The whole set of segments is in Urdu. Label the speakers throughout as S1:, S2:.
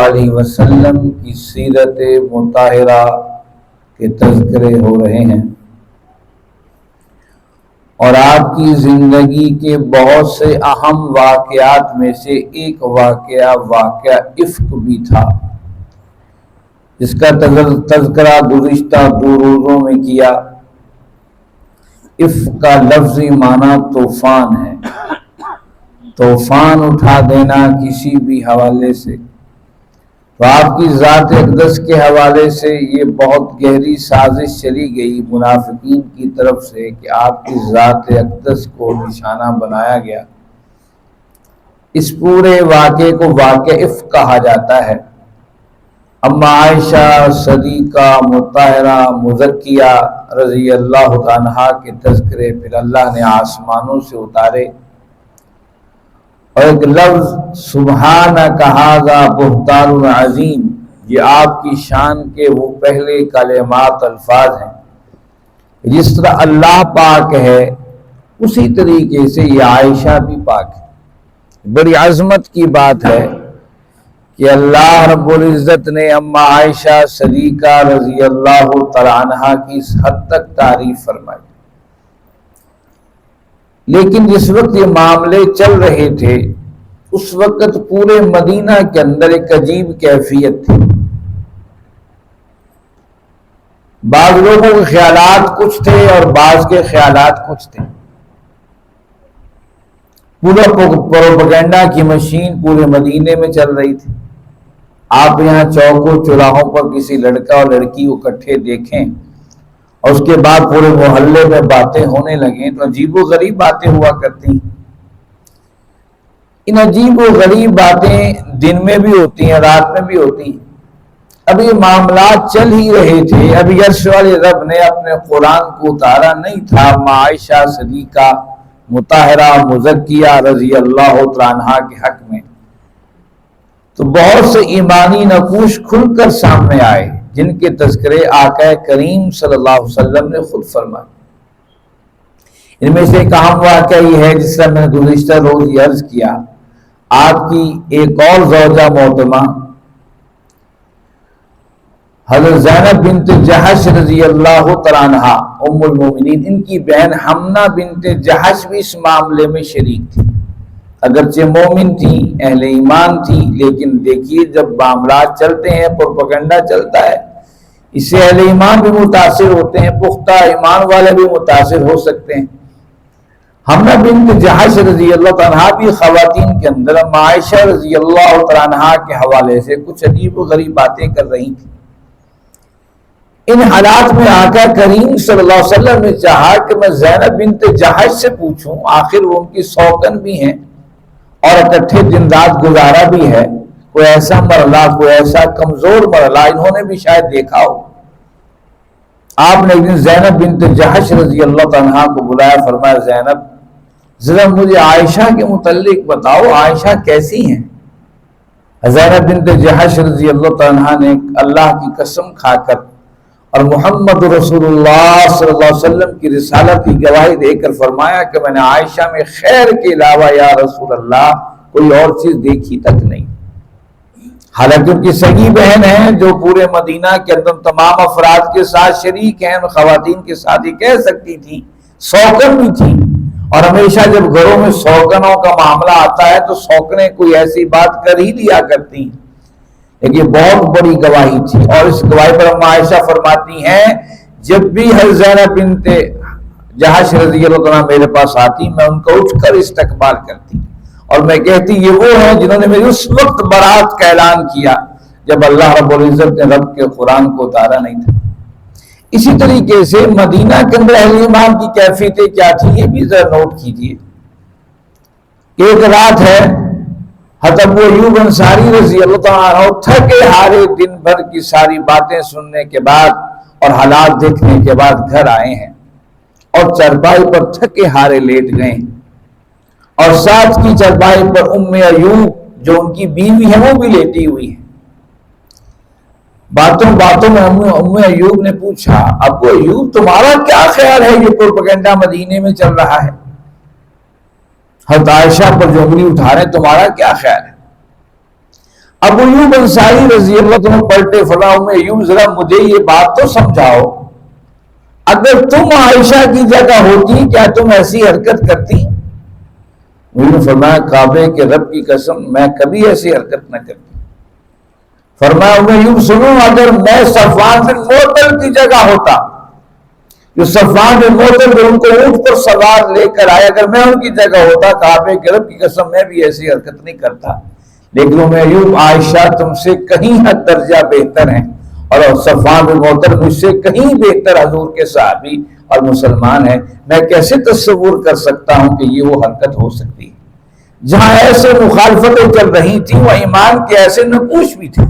S1: علیہ وسلم کی سیرت مطہرہ کے تذکرے ہو رہے ہیں، اور آپ کی زندگی کے بہت سے اہم واقعات میں سے ایک واقعہ افک بھی تھا، جس کا تذکرہ گزشتہ 2 روزوں میں کیا۔ افک کا لفظی معنی طوفان ہے، طوفان اٹھا دینا کسی بھی حوالے سے۔ تو آپ کی ذات اقدس کے حوالے سے یہ بہت گہری سازش چلی گئی منافقین کی طرف سے کہ آپ کی ذات اقدس کو نشانہ بنایا گیا۔ اس پورے واقعے کو واقعہ افک کہا جاتا ہے۔ اما عائشہ صدیقہ مطہرہ مزکیہ رضی اللہ عنہا کے تذکرے پھر اللہ نے آسمانوں سے اتارے، اور ایک لفظ سبحانک ھذا بہتان عظیم، یہ آپ کی شان کے وہ پہلے کلمات الفاظ ہیں۔ جس طرح اللہ پاک ہے اسی طریقے سے یہ عائشہ بھی پاک ہے۔ بڑی عظمت کی بات ہے کہ اللہ رب العزت نے اما عائشہ صدیقہ رضی اللہ تعالی عنہا کی اس حد تک تعریف فرمائی، لیکن جس وقت یہ معاملے چل رہے تھے اس وقت پورے مدینہ کے اندر ایک عجیب کیفیت تھی۔ بعض لوگوں کے خیالات کچھ تھے اور بعض کے خیالات کچھ تھے۔ پورا پروپیگنڈا کی مشین پورے مدینے میں چل رہی تھی۔ آپ یہاں چوکوں چوراہوں پر کسی لڑکا اور لڑکی کو اکٹھے دیکھیں اور اس کے بعد پورے محلے میں باتیں ہونے لگیں تو عجیب و غریب باتیں ہوا کرتی ہیں۔ ان عجیب و غریب باتیں دن میں بھی ہوتی ہیں، رات میں بھی ہوتی ہیں۔ اب یہ معاملات چل ہی رہے تھے، ابھی عرش والے رب نے اپنے قرآن کو اتارا نہیں تھا عائشہ صدیقہ مطہرہ مزکیہ رضی اللہ تعالی عنہا کے حق میں، تو بہت سے ایمانی نقوش کھل کر سامنے آئے جن کے تذکرے آقا کریم صلی اللہ علیہ وسلم نے خود فرمائے۔ ان میں سے ایک اہم واقعہ یہ ہے جس سے میں نے گزشتہ روز یہ عرض کیا، آپ کی ایک اور زوجہ محترمہ حضرت زینب بنت جحش رضی اللہ تعالی عنہا ام المومنین، ان کی بہن حمنہ بنت جحش بھی اس معاملے میں شریک تھی۔ اگرچہ مومن تھی، اہل ایمان تھی، لیکن دیکھیے جب معاملات چلتے ہیں، پروپیگنڈا چلتا ہے، اس سے اہل ایمان بھی متاثر ہوتے ہیں، پختہ ایمان والے بھی متاثر ہو سکتے ہیں۔ حمنہ بنت جحش رضی اللہ تعالیٰ عنہا بھی خواتین کے اندر عائشہ رضی اللہ تعالیٰ عنہا کے حوالے سے کچھ عجیب و غریب باتیں کر رہی تھیں۔ ان حالات میں آقا کریم صلی اللہ علیہ وسلم نے چاہا کہ میں زینب بنت جحش سے پوچھوں، آخر وہ ان کی سوکن بھی ہیں اور اکٹھے دن رات گزارا بھی ہے، کوئی ایسا مرحلہ، کوئی ایسا کمزور مرحلہ انہوں نے بھی شاید دیکھا ہو۔ آپ نے ایک دن زینب بنت جحش رضی اللہ عنہا کو بلایا، فرمایا زینب ذرا مجھے عائشہ کے متعلق بتاؤ، عائشہ کیسی ہیں؟ زینب بنت جحش رضی اللہ عنہا نے اللہ کی قسم کھا کر اور محمد رسول اللہ صلی اللہ علیہ وسلم کی رسالت کی گواہی دے کر فرمایا کہ میں نے عائشہ میں خیر کے علاوہ یا رسول اللہ کوئی اور چیز دیکھی تک نہیں۔ حالانکہ ان کی سگی بہن ہیں جو پورے مدینہ کے اندر تمام افراد کے ساتھ شریک ہیں، خواتین کے ساتھ ہی کہہ سکتی تھی، سوکن بھی تھی، اور ہمیشہ جب گھروں میں سوکنوں کا معاملہ آتا ہے تو سوکنیں کوئی ایسی بات کر ہی دیا کرتی ہیں، لیکن یہ بہت بڑی گواہی تھی۔ اور اس گواہی پر ہم عائشہ فرماتی ہیں جب بھی حضرت زینب بنت جحش رضی اللہ عنہ میرے پاس آتی میں ان کو اٹھ کر استقبال کرتی اور میں کہتی یہ وہ ہیں جنہوں نے میری اس وقت برات کا اعلان کیا جب اللہ رب العزت نے رب کے قرآن کو اتارا نہیں تھا۔ اسی طریقے سے مدینہ کے اندر اہل ایمان کی کیفیتیں کیا تھی یہ بھی ذرا نوٹ کیجیے۔ ایک رات ہے، حضرت ابو ایوب انصاری رضی اللہ تعالیٰ عنہ تھکے ہارے دن بھر کی ساری باتیں سننے کے بعد اور حالات دیکھنے کے بعد گھر آئے ہیں اور چرپائی پر تھکے ہارے لیٹ گئے، اور ساتھ کی چرپائی پر ام ایوب جو ان کی بیوی ہے وہ بھی لیٹی ہوئی ہے۔ باتوں میں ام ایوب نے پوچھا ابو ایوب تمہارا کیا خیال ہے یہ پروپیگنڈا مدینے میں چل رہا ہے، حضرت عائشہ پر جو انگلی اٹھا رہے ہیں تمہارا کیا خیال ہے؟ ابو ایوب انصاری رضی اللہ عنہ پلٹے فرمایا ایوب ذرا مجھے یہ بات تو سمجھاؤ، اگر تم عائشہ کی جگہ ہوتی کیا تم ایسی حرکت کرتی؟ انہوں نے فرمایا کعبے کے رب کی قسم میں کبھی ایسی حرکت نہ کرتی۔ فرمایا ایوب سنو، اگر میں صفوان بن معطل کی جگہ ہوتا، جو صفوان بن معطل جو ان کو اونٹ پر سوار لے کر آئے، اگر میں ان کی جگہ ہوتا کعبے کے رب کی قسم میں بھی ایسی حرکت نہیں کرتا۔ لیکن ایوب عائشہ تم سے کہیں حد درجہ بہتر ہیں، اور صفوان بن معطل مجھ سے کہیں بہتر حضور کے صحابی اور مسلمان ہیں، میں کیسے تصور کر سکتا ہوں کہ یہ وہ حرکت ہو سکتی ہے؟ جہاں ایسے مخالفتیں چل رہی تھیں وہ ایمان کے ایسے نقوش بھی تھے۔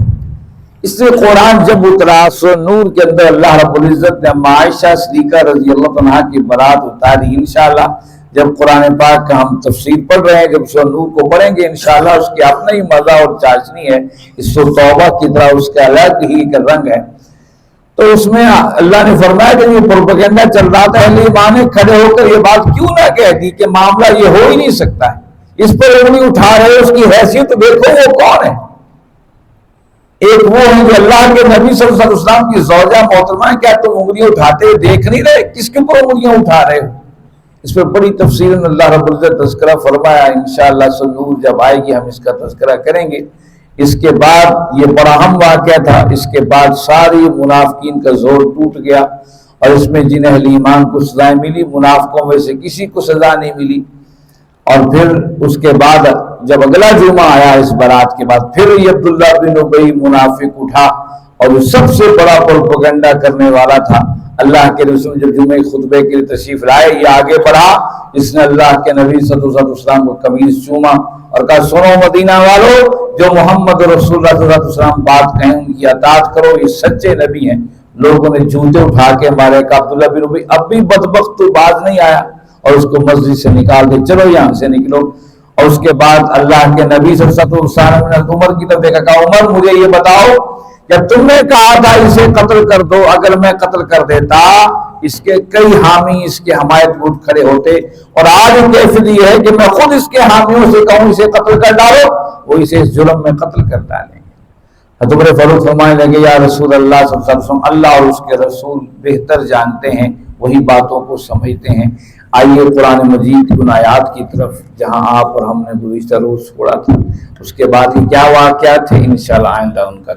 S1: اس لیے قرآن جب اترا سورہ نور کے اندر اللہ رب العزت نے عائشہ صدیقہ رضی اللہ عنہا کی برات اتاری۔ انشاءاللہ جب قرآن پاک کا ہم تفسیر پڑھ رہے ہیں، جب سورہ نور کو پڑھیں گے انشاءاللہ اس کی اپنا ہی مزہ اور چاشنی ہے، اس سورہ توبہ کی طرح اس کا الگ ہی ایک رنگ ہے۔ تو اس میں اللہ نے فرمایا کہ یہ پروپیگنڈا چل رہا تھا، اہل ایمان نے کھڑے ہو کر یہ بات کیوں نہ کہہ دی کہ معاملہ یہ ہو ہی نہیں سکتا ہے، اس پر انگلی اٹھا رہے، اس کی حیثیت دیکھو وہ کون ہے۔ ایک وہ ہے جو اللہ کے نبی صلی اللہ علیہ وسلم کی زوجہ محترمہ، کیا تم انگلیاں اٹھاتے ہوئے دیکھ نہیں رہے کس کے اوپر انگلیاں اٹھا رہے ہو؟ اس پر بڑی تفصیل اللہ رب العزت تذکرہ فرمایا۔ انشاءاللہ سورہ نور جب آئے گی ہم اس کا تذکرہ کریں گے۔ اس کے بعد یہ بڑا اہم واقعہ تھا، اس کے بعد ساری منافقین کا زور ٹوٹ گیا، اور اس میں جن اہل ایمان کو سزائیں ملی، منافقوں میں سے کسی کو سزا نہیں ملی۔ اور پھر اس کے بعد جب اگلا جمعہ آیا اس برات کے بعد، پھر یہ عبداللہ بن ابی منافق اٹھا، اور جو سب سے بڑا پروپیگنڈا کرنے والا تھا۔ اللہ کے رسول جب جمعہ خطبے کے لیے تشریف لائے، یہ آگے بڑھا، اس نے اللہ کے نبی صلی اللہ علیہ وسلم کو قمیص چوما اور کہا سنو مدینہ والو، جو محمد رسول اللہ صلی اللہ علیہ وسلم بات کہیں ان کی اطاعت کرو، یہ سچے نبی ہیں۔ لوگوں نے جوتے اٹھا کے مارے، کہا عبداللہ بن ابی اب بھی بدبخت تو باز نہیں آیا، اور اس کو مسجد سے نکال دے، چلو یہاں سے نکلو۔ اور اس کے بعد اللہ کے نبی صلی اللہ علیہ وسلم نے عمر کی طرف دیکھا، کہا عمر مجھے یہ بتاؤ، جب تم نے کہا تھا اسے قتل کر دو، اگر میں قتل کر دیتا اس کے کئی حامی اس کے حمایت میں اٹھ کھڑے ہوتے، اور آج کیفیت یہ ہے کہ میں خود اس کے حامیوں سے کہوں اسے قتل کر ڈالو، وہ اسے اس جرم میں قتل کر ڈالیں گے۔ حضرت عمر فاروق فرمانے لگے یا رسول اللہ صلی اللہ علیہ وسلم، اللہ اور اس کے رسول بہتر جانتے ہیں، وہی باتوں کو سمجھتے ہیں۔ آئیے قرآن مجید کی ان آیات کی طرف جہاں آپ اور ہم نے گزشتہ روز پڑھا تھا، اس کے بعد ہی کیا واقعات تھے انشاءاللہ آئندہ ان کا